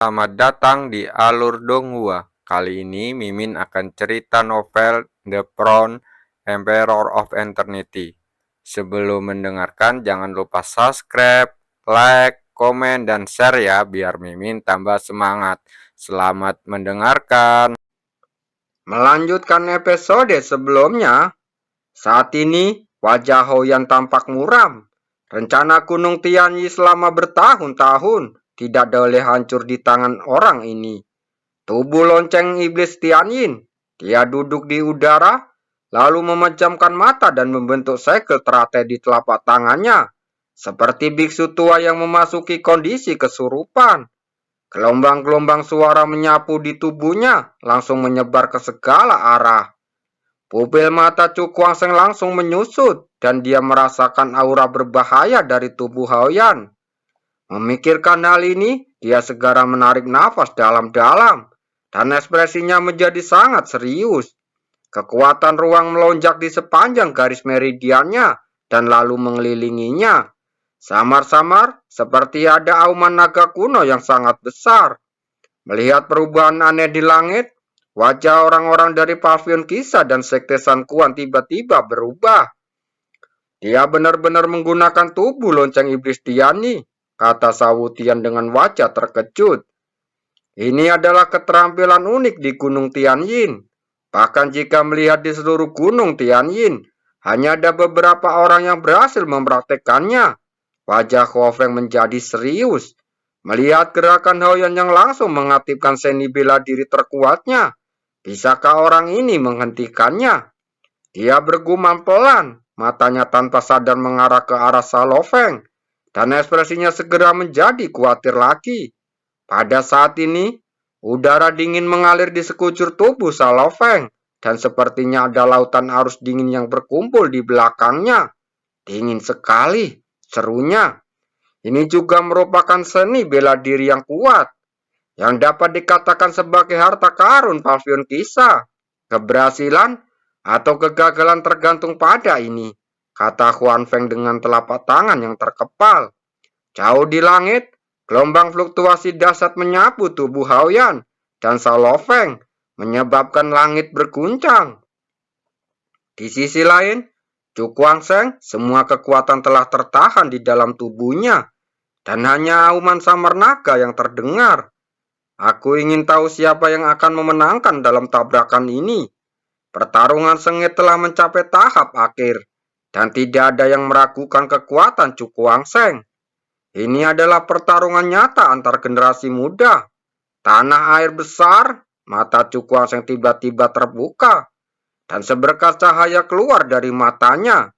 Selamat datang di Alur Donghua. Kali ini Mimin akan cerita novel The Crown Emperor of Eternity. Sebelum mendengarkan jangan lupa subscribe, like, komen, dan share ya biar Mimin tambah semangat. Selamat mendengarkan. Melanjutkan episode sebelumnya, saat ini wajah Hoyan tampak muram. Rencana Gunung Tianyi selama bertahun-tahun tidak boleh hancur di tangan orang ini. Tubuh lonceng iblis Tianyin. Dia duduk di udara, lalu memejamkan mata dan membentuk segel teratai di telapak tangannya. Seperti biksu tua yang memasuki kondisi kesurupan. Gelombang-gelombang suara menyapu di tubuhnya, langsung menyebar ke segala arah. Pupil mata Chu Kuang-Seng langsung menyusut, dan dia merasakan aura berbahaya dari tubuh Haoyan. Memikirkan hal ini, dia segera menarik nafas dalam-dalam, dan ekspresinya menjadi sangat serius. Kekuatan ruang melonjak di sepanjang garis meridiannya, dan lalu mengelilinginya. Samar-samar, seperti ada auman naga kuno yang sangat besar. Melihat perubahan aneh di langit, wajah orang-orang dari Pavilion Kisah dan Sekte San Quan tiba-tiba berubah. Dia benar-benar menggunakan tubuh lonceng iblis Tianyi, kata Sawutian dengan wajah terkejut. Ini adalah keterampilan unik di Gunung Tianyin. Bahkan jika melihat di seluruh Gunung Tianyin, hanya ada beberapa orang yang berhasil mempraktekannya. Wajah Huo Feng menjadi serius. Melihat gerakan Haoyan yang langsung mengaktifkan seni bela diri terkuatnya, bisakah orang ini menghentikannya? Dia bergumam pelan, matanya tanpa sadar mengarah ke arah Salofeng, dan ekspresinya segera menjadi khawatir lagi. Pada saat ini, udara dingin mengalir di sekujur tubuh Salofeng, dan sepertinya ada lautan arus dingin yang berkumpul di belakangnya. Dingin sekali, serunya. Ini juga merupakan seni bela diri yang kuat, yang dapat dikatakan sebagai harta karun Pavilion Kisah. Keberhasilan atau kegagalan tergantung pada ini, kata Huan Feng dengan telapak tangan yang terkepal. Jauh di langit, gelombang fluktuasi dahsyat menyapu tubuh Haoyan dan Salofeng, menyebabkan langit berguncang. Di sisi lain, Chu Kuang-Seng, semua kekuatan telah tertahan di dalam tubuhnya, dan hanya auman samar naga yang terdengar. Aku ingin tahu siapa yang akan memenangkan dalam tabrakan ini. Pertarungan sengit telah mencapai tahap akhir, dan tidak ada yang meragukan kekuatan Chu Kuang-Seng. Ini adalah pertarungan nyata antar generasi muda. Tanah air besar, mata Chu Kuang-Seng tiba-tiba terbuka, dan seberkas cahaya keluar dari matanya.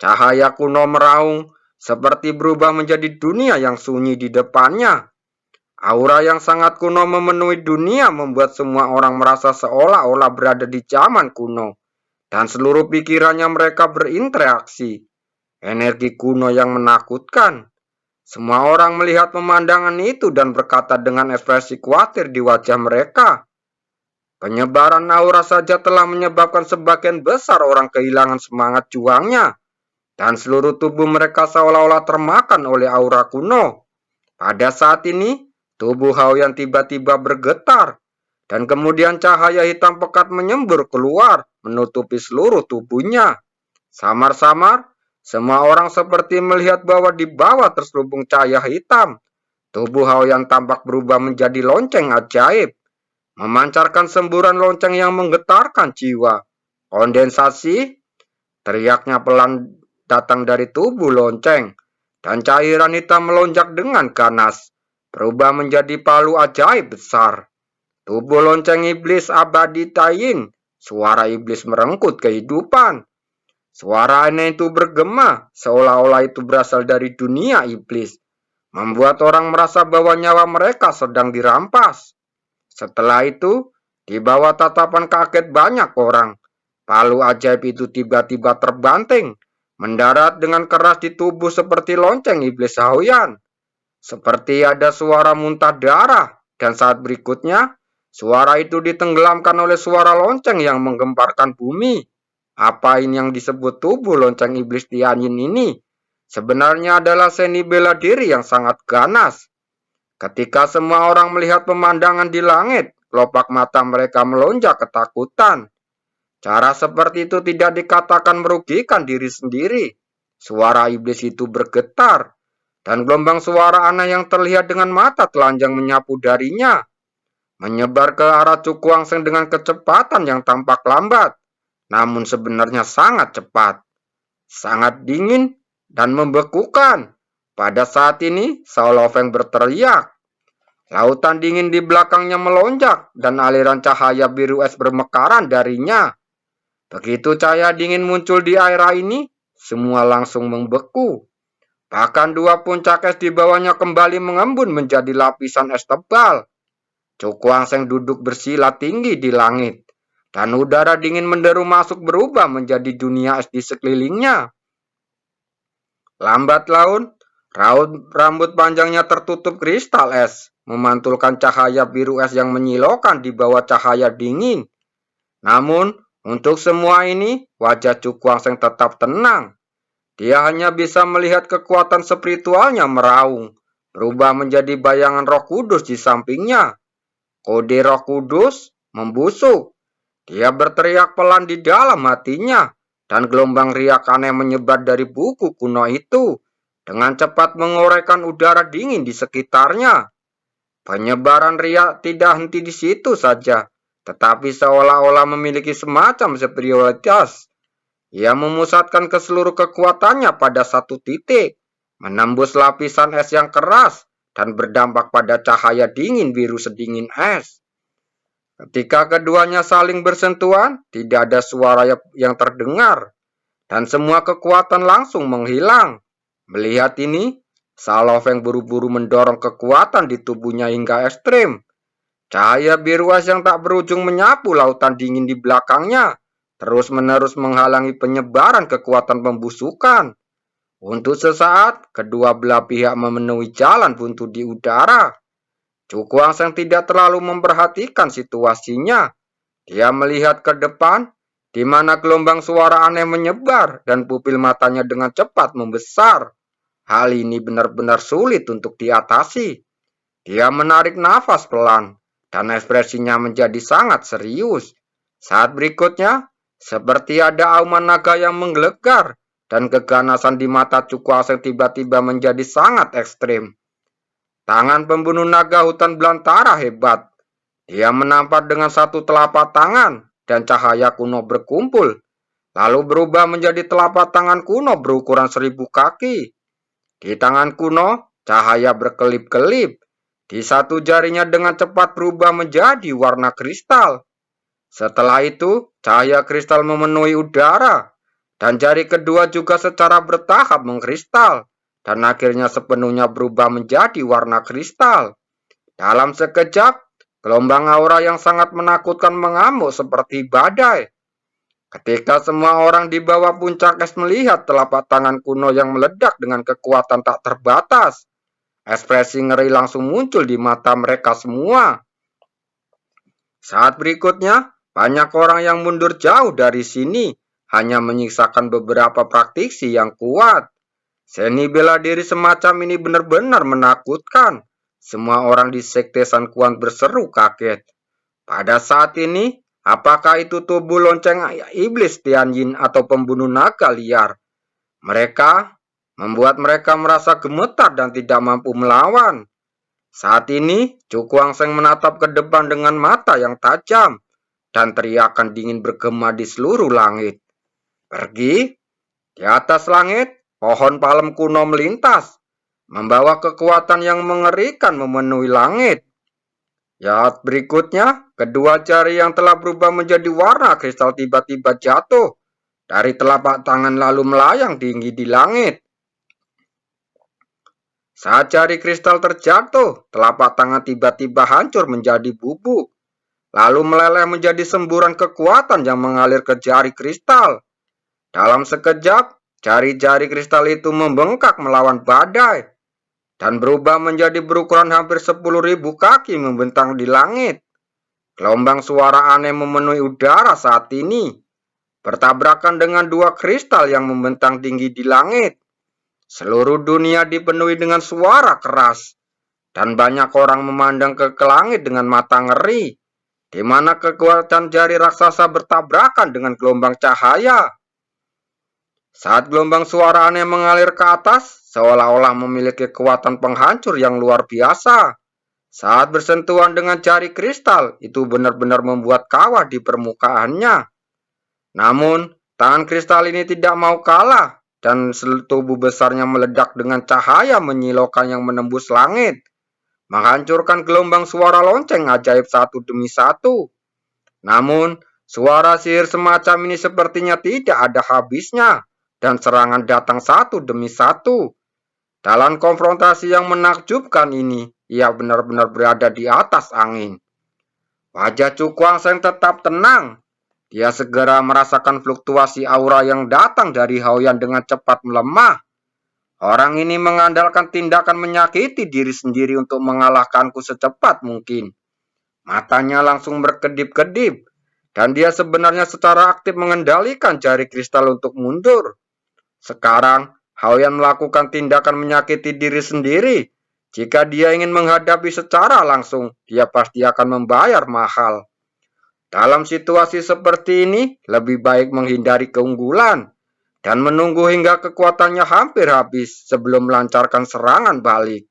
Cahaya kuno meraung, seperti berubah menjadi dunia yang sunyi di depannya. Aura yang sangat kuno memenuhi dunia membuat semua orang merasa seolah-olah berada di zaman kuno, dan seluruh pikirannya mereka berinteraksi. Energi kuno yang menakutkan. Semua orang melihat pemandangan itu dan berkata dengan ekspresi khawatir di wajah mereka. Penyebaran aura saja telah menyebabkan sebagian besar orang kehilangan semangat juangnya, dan seluruh tubuh mereka seolah-olah termakan oleh aura kuno. Pada saat ini, tubuh Haoyan tiba-tiba bergetar, dan kemudian cahaya hitam pekat menyembur keluar, menutupi seluruh tubuhnya. Samar-samar, semua orang seperti melihat bahwa di bawah terselubung cahaya hitam. Tubuh Haoyan tampak berubah menjadi lonceng ajaib, memancarkan semburan lonceng yang menggetarkan jiwa. Kondensasi, teriaknya pelan datang dari tubuh lonceng, dan cairan hitam melonjak dengan ganas, berubah menjadi palu ajaib besar. Tubuh lonceng iblis abadi Taiyin, suara iblis merenggut kehidupan. Suara aneh itu bergema, seolah-olah itu berasal dari dunia iblis, membuat orang merasa bahwa nyawa mereka sedang dirampas. Setelah itu, di bawah tatapan kaget banyak orang, palu ajaib itu tiba-tiba terbanting, mendarat dengan keras di tubuh seperti lonceng iblis Haoyan. Seperti ada suara muntah darah, dan saat berikutnya, suara itu ditenggelamkan oleh suara lonceng yang menggemparkan bumi. Apa ini yang disebut tubuh lonceng iblis Tianyin ini? Sebenarnya adalah seni bela diri yang sangat ganas. Ketika semua orang melihat pemandangan di langit, kelopak mata mereka melonjak ketakutan. Cara seperti itu tidak dikatakan merugikan diri sendiri. Suara iblis itu bergetar, dan gelombang suara aneh yang terlihat dengan mata telanjang menyapu darinya, menyebar ke arah Cukuangseng dengan kecepatan yang tampak lambat, namun sebenarnya sangat cepat, sangat dingin, dan membekukan. Pada saat ini, Sao Loveng berteriak. Lautan dingin di belakangnya melonjak, dan aliran cahaya biru es bermekaran darinya. Begitu cahaya dingin muncul di air ini, semua langsung membeku. Bahkan dua puncak es di bawahnya kembali mengembun menjadi lapisan es tebal. Cukuangseng duduk bersila tinggi di langit, dan udara dingin menderu masuk berubah menjadi dunia es di sekelilingnya. Lambat laun, rambut panjangnya tertutup kristal es, memantulkan cahaya biru es yang menyilaukan di bawah cahaya dingin. Namun, untuk semua ini, wajah Cukuangseng tetap tenang. Dia hanya bisa melihat kekuatan spiritualnya meraung, berubah menjadi bayangan Roh Kudus di sampingnya. Kode Roh Kudus membusuk. Dia berteriak pelan di dalam hatinya, dan gelombang riak aneh menyebar dari buku kuno itu, dengan cepat menguraikan udara dingin di sekitarnya. Penyebaran riak tidak henti di situ saja, tetapi seolah-olah memiliki semacam superioritas. Ia memusatkan ke seluruh kekuatannya pada satu titik, menembus lapisan es yang keras, dan berdampak pada cahaya dingin biru sedingin es. Ketika keduanya saling bersentuhan, tidak ada suara yang terdengar, dan semua kekuatan langsung menghilang. Melihat ini, Sao Loveng buru-buru mendorong kekuatan di tubuhnya hingga ekstrim. Cahaya biru es yang tak berujung menyapu lautan dingin di belakangnya, terus-menerus menghalangi penyebaran kekuatan pembusukan. Untuk sesaat, kedua belah pihak memenuhi jalan buntu di udara. Cukuangseng tidak terlalu memperhatikan situasinya. Dia melihat ke depan, di mana gelombang suara aneh menyebar dan pupil matanya dengan cepat membesar. Hal ini benar-benar sulit untuk diatasi. Dia menarik nafas pelan, dan ekspresinya menjadi sangat serius. Saat berikutnya, seperti ada auman naga yang menggelegar, dan keganasan di mata Cukuangseng tiba-tiba menjadi sangat ekstrim. Tangan pembunuh naga hutan belantara hebat. Dia menampar dengan satu telapak tangan, dan cahaya kuno berkumpul, lalu berubah menjadi telapak tangan kuno berukuran 1000 kaki. Di tangan kuno, cahaya berkelip-kelip. Di satu jarinya dengan cepat berubah menjadi warna kristal. Setelah itu, cahaya kristal memenuhi udara, dan jari kedua juga secara bertahap mengkristal, dan akhirnya sepenuhnya berubah menjadi warna kristal. Dalam sekejap, gelombang aura yang sangat menakutkan mengamuk seperti badai. Ketika semua orang di bawah puncak es melihat telapak tangan kuno yang meledak dengan kekuatan tak terbatas, ekspresi ngeri langsung muncul di mata mereka semua. Saat berikutnya, banyak orang yang mundur jauh dari sini, hanya menyisakan beberapa praktisi yang kuat. Seni bela diri semacam ini benar-benar menakutkan. Semua orang di Sekte San Quan berseru kaget. Pada saat ini, apakah itu tubuh lonceng iblis Tianjin atau pembunuh naga liar? Mereka membuat mereka merasa gemetar dan tidak mampu melawan. Saat ini, Cukuangseng menatap ke depan dengan mata yang tajam, dan teriakan dingin bergema di seluruh langit. Pergi. Di atas langit, pohon palem kuno melintas, membawa kekuatan yang mengerikan memenuhi langit. Saat berikutnya, kedua jari yang telah berubah menjadi warna kristal tiba-tiba jatuh dari telapak tangan lalu melayang tinggi di langit. Saat jari kristal terjatuh, telapak tangan tiba-tiba hancur menjadi bubuk, lalu meleleh menjadi semburan kekuatan yang mengalir ke jari kristal. Dalam sekejap, jari-jari kristal itu membengkak melawan badai, dan berubah menjadi berukuran hampir 10.000 kaki membentang di langit. Gelombang suara aneh memenuhi udara saat ini, bertabrakan dengan dua kristal yang membentang tinggi di langit. Seluruh dunia dipenuhi dengan suara keras. dan banyak orang memandang ke langit dengan mata ngeri, di mana kekuatan jari raksasa bertabrakan dengan gelombang cahaya. Saat gelombang suara aneh mengalir ke atas, seolah-olah memiliki kekuatan penghancur yang luar biasa. Saat bersentuhan dengan jari kristal, itu benar-benar membuat kawah di permukaannya. Namun, tangan kristal ini tidak mau kalah, dan tubuh besarnya meledak dengan cahaya menyilaukan yang menembus langit, menghancurkan gelombang suara lonceng ajaib satu demi satu. Namun, suara sihir semacam ini sepertinya tidak ada habisnya, dan serangan datang satu demi satu. Dalam konfrontasi yang menakjubkan ini, ia benar-benar berada di atas angin. Wajah Chu Guangsheng tetap tenang. Dia segera merasakan fluktuasi aura yang datang dari Haoyan dengan cepat melemah. Orang ini mengandalkan tindakan menyakiti diri sendiri untuk mengalahkanku secepat mungkin. Matanya langsung berkedip-kedip, dan dia sebenarnya secara aktif mengendalikan jari kristal untuk mundur. Sekarang, Haoyan melakukan tindakan menyakiti diri sendiri. Jika dia ingin menghadapi secara langsung, dia pasti akan membayar mahal. Dalam situasi seperti ini, lebih baik menghindari keunggulan dan menunggu hingga kekuatannya hampir habis sebelum melancarkan serangan balik.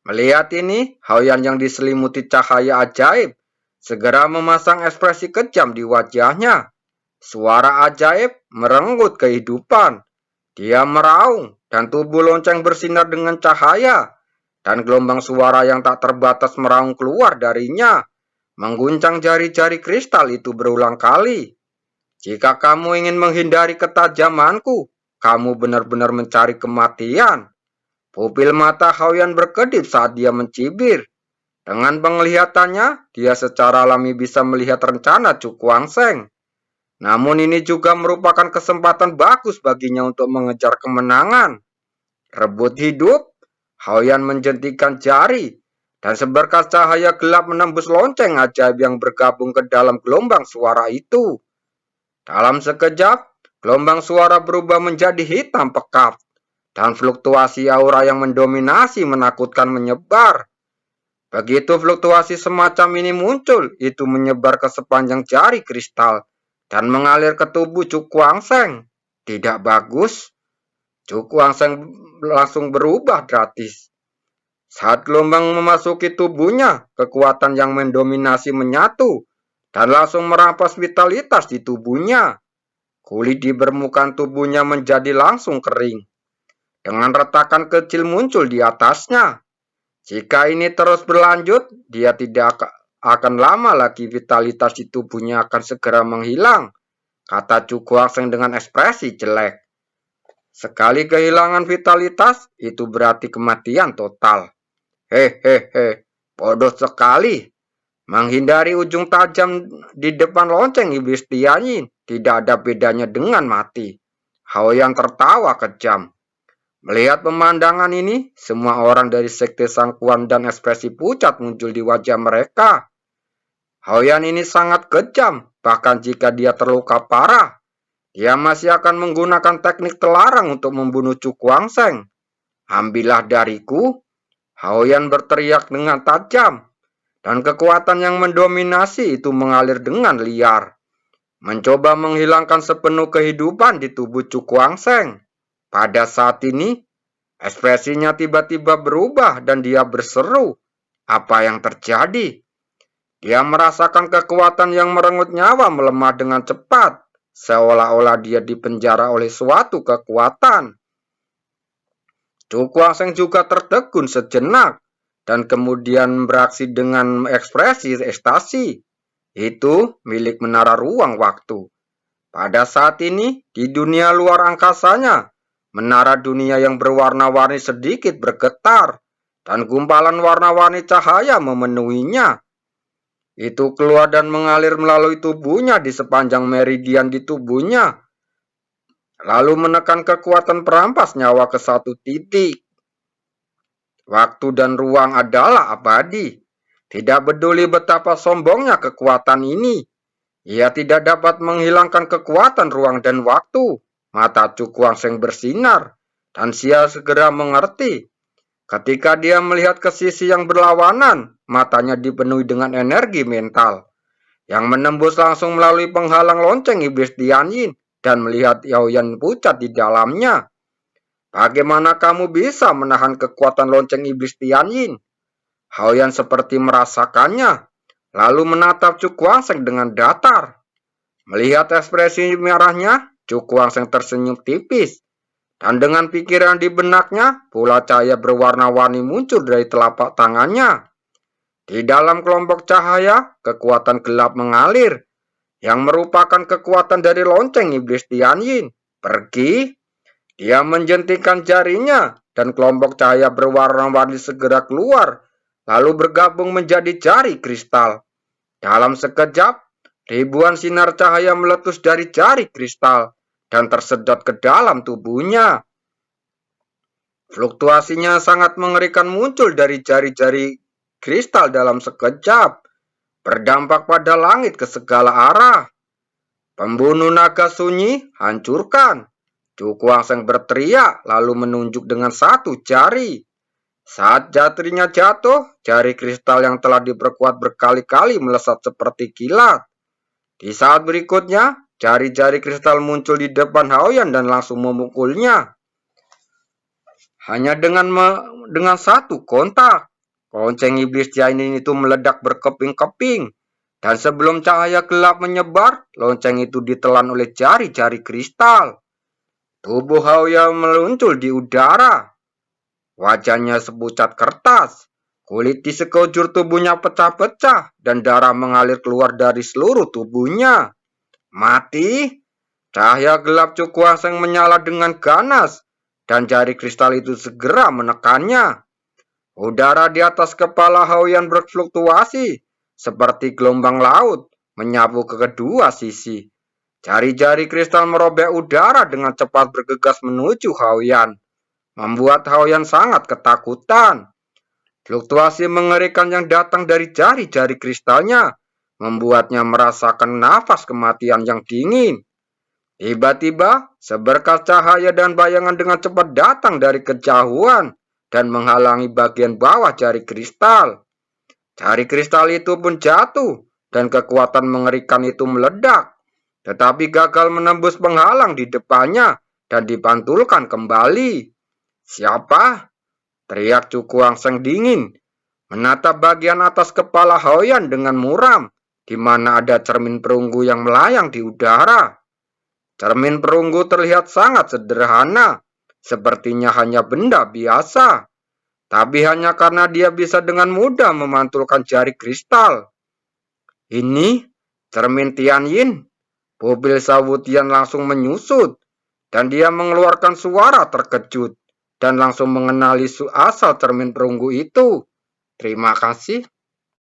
Melihat ini, Haoyan yang diselimuti cahaya ajaib segera memasang ekspresi kejam di wajahnya. Suara ajaib merenggut kehidupan. Dia meraung dan tubuh lonceng bersinar dengan cahaya, dan gelombang suara yang tak terbatas meraung keluar darinya, mengguncang jari-jari kristal itu berulang kali. Jika kamu ingin menghindari ketajamanku, kamu benar-benar mencari kematian. Pupil mata Haoyan berkedip saat dia mencibir. Dengan penglihatannya, dia secara alami bisa melihat rencana Chu Guangsheng. Namun ini juga merupakan kesempatan bagus baginya untuk mengejar kemenangan. Rebut hidup, Haoyan menjentikan jari, dan seberkas cahaya gelap menembus lonceng ajaib yang bergabung ke dalam gelombang suara itu. Dalam sekejap, gelombang suara berubah menjadi hitam pekat, dan fluktuasi aura yang mendominasi menakutkan menyebar. Begitu fluktuasi semacam ini muncul, itu menyebar ke sepanjang jari kristal dan mengalir ke tubuh Chu Guangsheng. Tidak bagus. Chu Guangsheng langsung berubah drastis. Saat gelombang memasuki tubuhnya, kekuatan yang mendominasi menyatu dan langsung merampas vitalitas di tubuhnya. Kulit di permukaan tubuhnya menjadi langsung kering, dengan retakan kecil muncul di atasnya. Jika ini terus berlanjut, dia tidak akan lama lagi vitalitas di tubuhnya akan segera menghilang, kata Chu Guangsheng dengan ekspresi jelek. Sekali kehilangan vitalitas, itu berarti kematian total. Hehehe, bodoh sekali. Menghindari ujung tajam di depan lonceng iblis Tianyin tidak ada bedanya dengan mati. Haoyan tertawa kejam. Melihat pemandangan ini, semua orang dari sekte Sang Quan dan ekspresi pucat muncul di wajah mereka. Haoyan ini sangat kejam, bahkan jika dia terluka parah, dia masih akan menggunakan teknik terlarang untuk membunuh Chu Guangsheng. Ambillah dariku, Haoyan berteriak dengan tajam, dan kekuatan yang mendominasi itu mengalir dengan liar, mencoba menghilangkan sepenuh kehidupan di tubuh Chu Guangsheng. Pada saat ini, ekspresinya tiba-tiba berubah dan dia berseru. Apa yang terjadi? Dia merasakan kekuatan yang merenggut nyawa melemah dengan cepat, seolah-olah dia dipenjara oleh suatu kekuatan. Chu Guangsheng juga tertegun sejenak, dan kemudian beraksi dengan ekspresi ekstasi. Itu milik menara ruang waktu. Pada saat ini, di dunia luar angkasanya, menara dunia yang berwarna-warni sedikit bergetar, dan gumpalan warna-warni cahaya memenuhinya. Itu keluar dan mengalir melalui tubuhnya di sepanjang meridian di tubuhnya, lalu menekan kekuatan perampas nyawa ke satu titik. Waktu dan ruang adalah abadi. Tidak peduli betapa sombongnya kekuatan ini, ia tidak dapat menghilangkan kekuatan ruang dan waktu. Mata Chu Guangsheng bersinar, dan dia segera mengerti. Ketika dia melihat ke sisi yang berlawanan, matanya dipenuhi dengan energi mental yang menembus langsung melalui penghalang lonceng iblis Tianyin dan melihat Yaoyan pucat di dalamnya. Bagaimana kamu bisa menahan kekuatan lonceng iblis Tianyin? Haoyan seperti merasakannya, lalu menatap Chu Kuangseng dengan datar. Melihat ekspresi merahnya, Chu Kuangseng tersenyum tipis. Dan dengan pikiran di benaknya, bola cahaya berwarna-warni muncul dari telapak tangannya. Di dalam kelompok cahaya, kekuatan gelap mengalir, yang merupakan kekuatan dari lonceng iblis Tianyin. Pergi, dia menjentikan jarinya, dan kelompok cahaya berwarna-warni segera keluar, lalu bergabung menjadi jari kristal. Dalam sekejap, ribuan sinar cahaya meletus dari jari kristal dan tersedot ke dalam tubuhnya. Fluktuasinya sangat mengerikan muncul dari jari-jari kristal dalam sekejap, berdampak pada langit ke segala arah. Pembunuh naga sunyi, hancurkan. Chu Kuangseng berteriak lalu menunjuk dengan satu jari. Saat jarinya jatuh, jari kristal yang telah diperkuat berkali-kali melesat seperti kilat. Di saat berikutnya, jari-jari kristal muncul di depan Haoyan dan langsung memukulnya. Hanya dengan satu kontak, lonceng iblis Tianyin itu meledak berkeping-keping. Dan sebelum cahaya gelap menyebar, lonceng itu ditelan oleh jari-jari kristal. Tubuh Haoyan meluncur di udara. Wajahnya sepucat kertas. Kulit di sekujur tubuhnya pecah-pecah dan darah mengalir keluar dari seluruh tubuhnya. Mati. Cahaya gelap Chu Kuangseng menyala dengan ganas dan jari kristal itu segera menekannya. Udara di atas kepala Haoyan berfluktuasi seperti gelombang laut menyapu ke kedua sisi. Jari-jari kristal merobek udara dengan cepat bergegas menuju Haoyan, membuat Haoyan sangat ketakutan. Fluktuasi mengerikan yang datang dari jari-jari kristalnya membuatnya merasakan nafas kematian yang dingin. Tiba-tiba, seberkas cahaya dan bayangan dengan cepat datang dari kejauhan dan menghalangi bagian bawah jari kristal. Jari kristal itu pun jatuh dan kekuatan mengerikan itu meledak, tetapi gagal menembus penghalang di depannya dan dipantulkan kembali. Siapa? Teriak Chu Kuangseng dingin, menatap bagian atas kepala Haoyan dengan muram, di mana ada cermin perunggu yang melayang di udara. Cermin perunggu terlihat sangat sederhana, sepertinya hanya benda biasa. Tapi hanya karena dia bisa dengan mudah memantulkan jari kristal. Ini cermin Tianyin. Mobil Sawutian langsung menyusut, dan dia mengeluarkan suara terkejut, dan langsung mengenali asal cermin perunggu itu. Terima kasih.